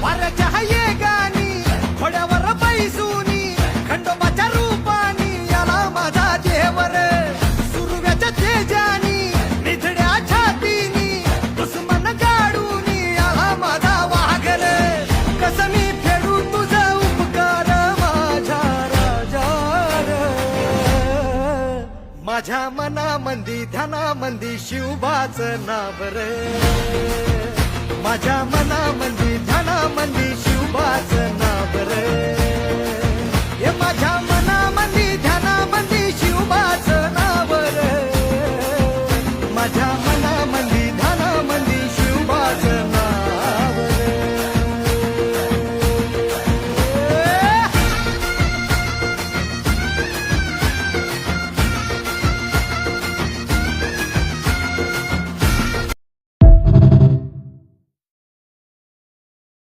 वाऱ्याच्या ये गाणी घोड्यावर बैसूनी खंडोबाच्या रूपानी याला माझा देवर सुरव्याच्या तेजानी निधड्या छातीनी दुश्मन गाडूनी याला माझा वाघर कस मी फेडू तुझा उपकार माझ्या राजार माझ्या मनामंदी ध्यानामंदी शिवबाच नाव रे माझ्या मनामंदी